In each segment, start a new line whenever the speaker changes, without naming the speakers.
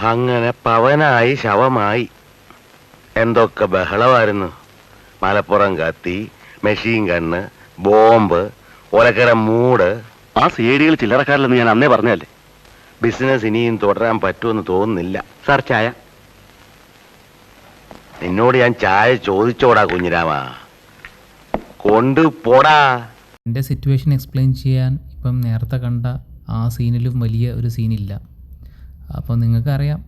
അങ്ങനെ പവനായി ശവമായി. എന്തൊക്കെ ബഹളമായിരുന്നു. മലപ്പുറം കത്തി, മെഷീൻ ഗണ്ണ്, ബോംബ്, ഒലക്കര മൂട്.
ആ സിഐഡികൾ ചില്ലറക്കാരില്ലെന്ന് ഞാൻ അന്നേ പറഞ്ഞല്ലേ.
ബിസിനസ് ഇനിയും തുടരാൻ പറ്റുമെന്ന് തോന്നുന്നില്ല.
സാർ ചായ.
നിന്നോട് ഞാൻ ചായ ചോദിച്ചോടാ കുഞ്ഞിരാമ, കൊണ്ടുപോടാ.
എൻ്റെ സിറ്റുവേഷൻ എക്സ്പ്ലെയിൻ ചെയ്യാൻ ഇപ്പം നേരത്തെ കണ്ട ആ സീനിലും വലിയ ഒരു സീനില്ല. അപ്പോൾ നിങ്ങൾക്കറിയാം,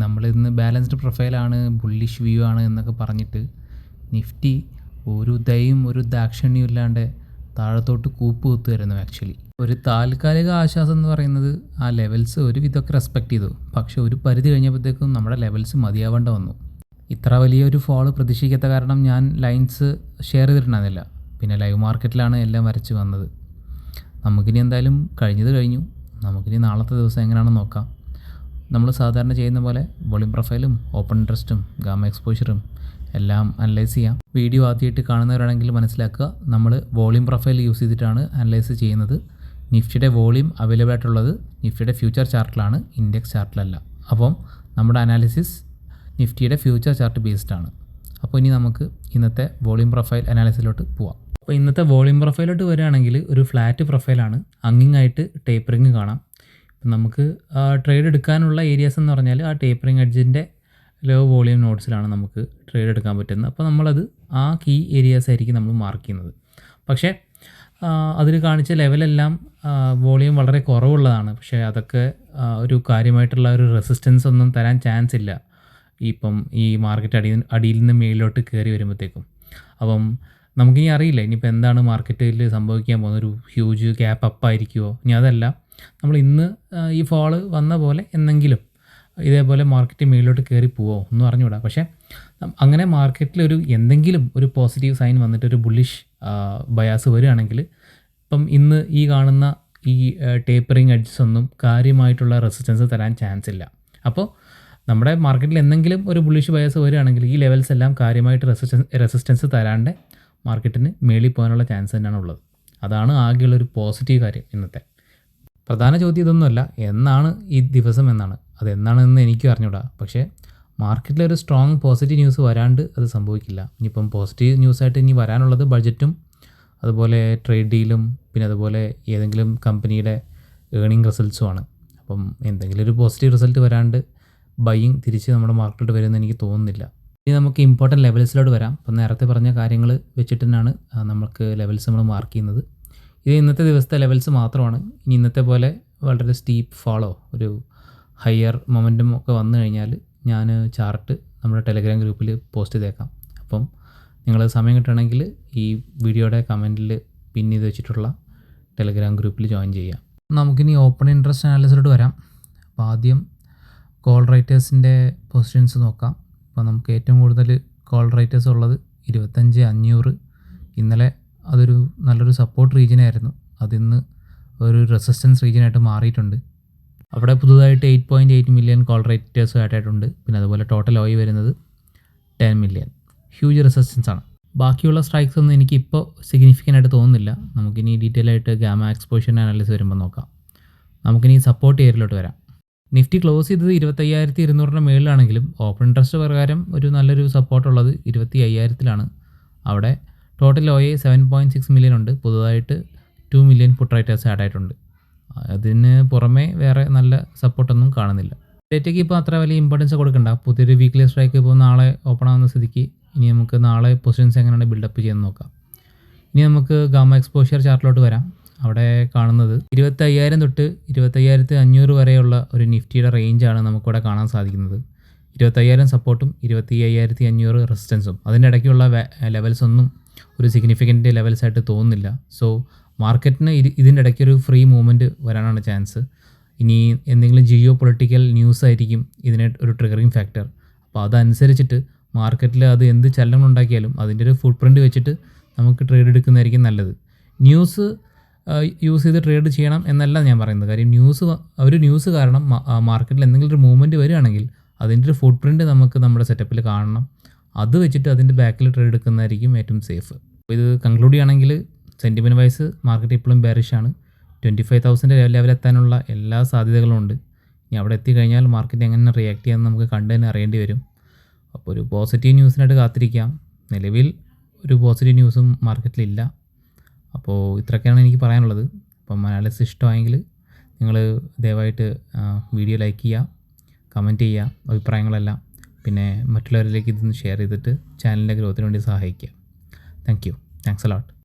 നമ്മളിന്ന് ബാലൻസ്ഡ് പ്രൊഫൈലാണ്, ബുള്ളിഷ് വ്യൂ ആണ് എന്നൊക്കെ പറഞ്ഞിട്ട് നിഫ്റ്റി ഒരു ദയും ഒരു ദാക്ഷിണ്യം ഇല്ലാണ്ട് താഴത്തോട്ട് കൂപ്പ് കുത്തുമായിരുന്നു. ആക്ച്വലി ഒരു താൽക്കാലിക ആശ്വാസം എന്ന് പറയുന്നത് ആ ലെവൽസ് ഒരു വിധമൊക്കെ റെസ്പെക്റ്റ് ചെയ്തു. പക്ഷേ ഒരു പരിധി കഴിഞ്ഞപ്പോഴത്തേക്കും നമ്മുടെ ലെവൽസ് മതിയാവേണ്ട വന്നു. ഇത്ര വലിയൊരു ഫോള് പ്രതീക്ഷിക്കാത്ത കാരണം ഞാൻ ലൈൻസ് ഷെയർ ചെയ്തിട്ടുണ്ടായിരുന്നില്ല. പിന്നെ ലൈവ് മാർക്കറ്റിലാണ് എല്ലാം വരച്ച് വന്നത്. നമുക്കിനി എന്തായാലും കഴിഞ്ഞത് കഴിഞ്ഞു. നമുക്കിനി നാളത്തെ ദിവസം എങ്ങനെയാണെന്ന് നോക്കാം. നമ്മൾ സാധാരണ ചെയ്യുന്ന പോലെ വോളിയം പ്രൊഫൈലും ഓപ്പൺ ഇൻട്രസ്റ്റും ഗാമ എക്സ്പോഷറും എല്ലാം അനലൈസ് ചെയ്യാം. വീഡിയോ ആദ്യമായിട്ട് കാണുന്നവരാണെങ്കിൽ മനസ്സിലാക്കുക, നമ്മൾ വോളിയം പ്രൊഫൈൽ യൂസ് ചെയ്തിട്ടാണ് അനലൈസ് ചെയ്യുന്നത്. നിഫ്റ്റിയുടെ വോളിയം അവൈലബിൾ ആയിട്ടുള്ളത് നിഫ്റ്റിയുടെ ഫ്യൂച്ചർ ചാർട്ടിലാണ്, ഇൻഡെക്സ് ചാർട്ടിലല്ല. അപ്പം നമ്മുടെ അനാലിസിസ് നിഫ്റ്റിയുടെ ഫ്യൂച്ചർ ചാർട്ട് ബേസ്ഡ് ആണ്. അപ്പോൾ ഇനി നമുക്ക് ഇന്നത്തെ വോളിയം പ്രൊഫൈൽ അനാലിസിലോട്ട് പോവാം. അപ്പോൾ ഇന്നത്തെ വോളിയം പ്രൊഫൈലോട്ട് വരികയാണെങ്കിൽ ഒരു ഫ്ലാറ്റ് പ്രൊഫൈലാണ്. അങ്ങിങ്ങായിട്ട് ടേപ്പറിങ് കാണാം. നമുക്ക് ട്രേഡ് എടുക്കാനുള്ള ഏരിയാസ് എന്ന് പറഞ്ഞാൽ ആ ടേപ്പറിങ് എഡ്ജിൻ്റെ ലോ വോളിയം നോട്ട്സിലാണ് നമുക്ക് ട്രേഡ് എടുക്കാൻ പറ്റുന്നത്. അപ്പോൾ നമ്മളത് ആ കീ ഏരിയാസ് ആയിരിക്കും നമ്മൾ മാർക്ക് ചെയ്യുന്നത്. പക്ഷേ അതിൽ കാണിച്ച ലെവലെല്ലാം വോളിയം വളരെ കുറവുള്ളതാണ്. പക്ഷേ അതൊക്കെ ഒരു കാര്യമായിട്ടുള്ള ഒരു റെസിസ്റ്റൻസ് ഒന്നും തരാൻ ചാൻസ് ഇല്ല ഇപ്പം ഈ മാർക്കറ്റ് അടിയിൽ നിന്ന് മേളിലോട്ട് കയറി വരുമ്പോഴത്തേക്കും. അപ്പം നമുക്കിനി അറിയില്ല ഇനിയിപ്പോൾ എന്താണ് മാർക്കറ്റിൽ സംഭവിക്കാൻ പോകുന്നത്. ഒരു ഹ്യൂജ് ഗ്യാപ്പ് അപ്പ് ആയിരിക്കുമോ, ഇനി അതല്ല നമ്മൾ ഇന്ന് ഈ ഫോള് വന്ന പോലെ എന്തെങ്കിലും ഇതേപോലെ മാർക്കറ്റ് മേളിലോട്ട് കയറി പോവോ ഒന്നും അറിഞ്ഞുകൂടാ. പക്ഷേ അങ്ങനെ മാർക്കറ്റിൽ എന്തെങ്കിലും ഒരു പോസിറ്റീവ് സൈൻ വന്നിട്ട് ഒരു ബുള്ളിഷ് ബയാസ് വരികയാണെങ്കിൽ ഇപ്പം ഇന്ന് ഈ കാണുന്ന ഈ ടേപ്പറിങ് എഡ്ജസ് ഒന്നും കാര്യമായിട്ടുള്ള റെസിസ്റ്റൻസ് തരാൻ ചാൻസ് ഇല്ല. അപ്പോൾ നമ്മുടെ മാർക്കറ്റിൽ എന്തെങ്കിലും ഒരു ബുള്ളിഷ് ബയാസ് വരികയാണെങ്കിൽ ഈ ലെവൽസ് എല്ലാം കാര്യമായിട്ട് റെസിസ്റ്റൻസ് തരാണ്ട് മാർക്കറ്റിന് മേളിൽ പോകാനുള്ള ചാൻസ് തന്നെയാണ് ഉള്ളത്. അതാണ് ആകെയുള്ളൊരു പോസിറ്റീവ് കാര്യം. ഇന്നത്തെ പ്രധാന ചോദ്യം ഇതൊന്നുമല്ല, എന്നാണ് ഈ ദിവസം എന്നാണ്. അതെന്നാണെന്ന് എനിക്കും അറിഞ്ഞൂടാ. പക്ഷേ മാർക്കറ്റിലൊരു സ്ട്രോങ് പോസിറ്റീവ് ന്യൂസ് വരാണ്ട് അത് സംഭവിക്കില്ല. ഇനിയിപ്പം പോസിറ്റീവ് ന്യൂസായിട്ട് ഇനി വരാനുള്ളത് ബഡ്ജറ്റും അതുപോലെ ട്രേഡ് ഡീലും പിന്നെ അതുപോലെ ഏതെങ്കിലും കമ്പനിയുടെ ഏർണിംഗ് റിസൾട്ട്സുമാണ്. അപ്പം എന്തെങ്കിലും ഒരു പോസിറ്റീവ് റിസൾട്ട് വരാണ്ട് ബൈയിങ് തിരിച്ച് നമ്മുടെ മാർക്കറ്റിലോട്ട് വരുമെന്ന് എനിക്ക് തോന്നുന്നില്ല. ഇനി നമുക്ക് ഇമ്പോർട്ടൻറ്റ് ലെവൽസിലോട്ട് വരാം. അപ്പം നേരത്തെ പറഞ്ഞ കാര്യങ്ങൾ വെച്ചിട്ട് തന്നെയാണ് നമുക്ക് ലെവൽസ് നമ്മൾ മാർക്ക് ചെയ്യുന്നത്. ഇത് ഇന്നത്തെ ദിവസത്തെ ലെവൽസ് മാത്രമാണ്. ഇനി ഇന്നത്തെ പോലെ വളരെ സ്റ്റീപ്പ് ഫോളോ ഒരു ഹയർ മൊമെൻറ്റം ഒക്കെ വന്നു കഴിഞ്ഞാൽ ഞാൻ ചാർട്ട് നമ്മുടെ ടെലഗ്രാം ഗ്രൂപ്പിൽ പോസ്റ്റ് ചെയ്തേക്കാം. അപ്പം നിങ്ങൾ സമയം കിട്ടുകയാണെങ്കിൽ ഈ വീഡിയോയുടെ കമൻറ്റിൽ പിൻ ചെയ്ത് വെച്ചിട്ടുള്ള ടെലഗ്രാം ഗ്രൂപ്പിൽ ജോയിൻ ചെയ്യാം. നമുക്കിനി ഓപ്പൺ ഇൻട്രസ്റ്റ് അനാലിസിലോട്ട് വരാം. അപ്പോൾ ആദ്യം കോൾ റൈറ്റേഴ്സിൻ്റെ പൊസിഷൻസ് നോക്കാം. അപ്പോൾ നമുക്ക് ഏറ്റവും കൂടുതൽ കോൾ റൈറ്റേഴ്സ് ഉള്ളത് 25,500. ഇന്നലെ അതൊരു നല്ലൊരു സപ്പോർട്ട് റീജിയനായിരുന്നു. അതിന്ന് ഒരു റെസിസ്റ്റൻസ് റീജിയനായിട്ട് മാറിയിട്ടുണ്ട്. അവിടെ പുതുതായിട്ട് 8.8 മില്യൺ കോൾ റൈറ്റേഴ്സ് ആഡ് ആയിട്ടുണ്ട്. പിന്നെ അതുപോലെ ടോട്ടൽ ഓയി വരുന്നത് 10 മില്യൺ. ഹ്യൂജ് റെസിസ്റ്റൻസ് ആണ്. ബാക്കിയുള്ള സ്ട്രൈക്സ് ഒന്നും എനിക്കിപ്പോൾ സിഗ്നിഫിക്കൻ്റ് ആയിട്ട് തോന്നുന്നില്ല. നമുക്കിനി ഡീറ്റെയിൽ ആയിട്ട് ഗാമ എക്സ്പോഷറിൻ്റെ അനാലിസിസ് വരുമ്പോൾ നോക്കാം. നമുക്കിനി സപ്പോർട്ട് ഏരിയയിലോട്ട് വരാം. നിഫ്റ്റി ക്ലോസ് ചെയ്തത് 25,200 മേളിലാണെങ്കിലും ഓപ്പൺ ഇൻട്രസ്റ്റ് പ്രകാരം ഒരു നല്ലൊരു സപ്പോർട്ടുള്ളത് 25,000-ലാണ്. അവിടെ ടോട്ടൽ OI 7.6 മില്യൺ ഉണ്ട്. പുതുതായിട്ട് 2 മില്യൺ പുട്ട് റൈറ്റേഴ്സ് ആഡ് ആയിട്ടുണ്ട്. അതിന് പുറമെ വേറെ നല്ല സപ്പോർട്ടൊന്നും കാണുന്നില്ല. ഡേറ്റയ്ക്ക് ഇപ്പോൾ അത്ര വലിയ ഇമ്പോർട്ടൻസ് കൊടുക്കണ്ട. പുതിയൊരു വീക്ക്ലി സ്ട്രൈക്ക് ഇപ്പോൾ നാളെ ഓപ്പൺ ആവുന്ന സ്ഥിതിക്ക് ഇനി നമുക്ക് നാളെ പൊസിഷൻസ് എങ്ങനെയാണ് ബിൽഡപ്പ് ചെയ്യാൻ നോക്കാം. ഇനി നമുക്ക് ഗാമ എക്സ്പോഷർ ചാർട്ടിലോട്ട് വരാം. അവിടെ കാണുന്നത് 25,000 തൊട്ട് 25,500 വരെയുള്ള ഒരു നിഫ്റ്റിയുടെ റേഞ്ചാണ് നമുക്കിവിടെ കാണാൻ സാധിക്കുന്നത്. 25,000 സപ്പോർട്ടും 25,500 റെസിസ്റ്റൻസും. അതിൻ്റെ ഇടയ്ക്കുള്ള ലെവൽസ് ഒന്നും ഒരു സിഗ്നിഫിക്കൻറ്റ് ലെവൽസായിട്ട് തോന്നുന്നില്ല. സോ മാർക്കറ്റിന് ഇതിൻ്റെ ഇടയ്ക്കൊരു ഫ്രീ മൂവ്മെൻറ്റ് വരാനാണ് ചാൻസ്. ഇനി എന്തെങ്കിലും ജിയോ പൊളിറ്റിക്കൽ ന്യൂസ് ആയിരിക്കും ഇതിനെ ഒരു ട്രിഗറിങ് ഫാക്ടർ. അപ്പോൾ അതനുസരിച്ചിട്ട് മാർക്കറ്റിൽ അത് എന്ത് ചലനങ്ങളുണ്ടാക്കിയാലും അതിൻ്റെ ഒരു ഫുട് പ്രിൻറ്റ് വെച്ചിട്ട് നമുക്ക് ട്രേഡ് എടുക്കുന്നതായിരിക്കും നല്ലത്. ന്യൂസ് യൂസ് ചെയ്ത് ട്രേഡ് ചെയ്യണം എന്നല്ല ഞാൻ പറയുന്നത്. കാര്യം ന്യൂസ് കാരണം മാർക്കറ്റിൽ എന്തെങ്കിലും ഒരു മൂവ്മെൻറ്റ് വരികയാണെങ്കിൽ അതിൻ്റെ ഒരു ഫുട് പ്രിൻറ്റ് നമുക്ക് നമ്മുടെ സെറ്റപ്പിൽ കാണണം. അത് വെച്ചിട്ട് അതിൻ്റെ ബാക്കിൽ ട്രേഡ് എടുക്കുന്നതായിരിക്കും ഏറ്റവും സേഫ്. അപ്പോൾ ഇത് കൺക്ലൂഡ് ചെയ്യുകയാണെങ്കിൽ സെൻറ്റിമെൻറ്റ് വൈസ് മാർക്കറ്റ് ഇപ്പോഴും ബെയറിഷ് ആണ്. 25,000 ലെവലെത്താനുള്ള എല്ലാ സാധ്യതകളും ഉണ്ട്. ഇനി അവിടെ എത്തിക്കഴിഞ്ഞാൽ മാർക്കറ്റ് എങ്ങനെ റിയാക്ട് ചെയ്യാമെന്ന് നമുക്ക് കണ്ടു തന്നെ അറിയേണ്ടി വരും. അപ്പോൾ ഒരു പോസിറ്റീവ് ന്യൂസിനായിട്ട് കാത്തിരിക്കാം. നിലവിൽ ഒരു പോസിറ്റീവ് ന്യൂസും മാർക്കറ്റിലില്ല. അപ്പോൾ ഇത്രയൊക്കെയാണ് എനിക്ക് പറയാനുള്ളത്. അപ്പം അനാലിസിസ് ഇഷ്ടമായെങ്കിൽ നിങ്ങൾ ദയവായിട്ട് വീഡിയോ ലൈക്ക് ചെയ്യുക, കമൻറ്റ് ചെയ്യുക അഭിപ്രായങ്ങളെല്ലാം. പിന്നെ മറ്റുള്ളവരിലേക്ക് ഇതൊന്ന് ഷെയർ ചെയ്തിട്ട് ചാനലിൻ്റെ ഗ്രോത്തിന് വേണ്ടി സഹായിക്കുക. Thanks a lot.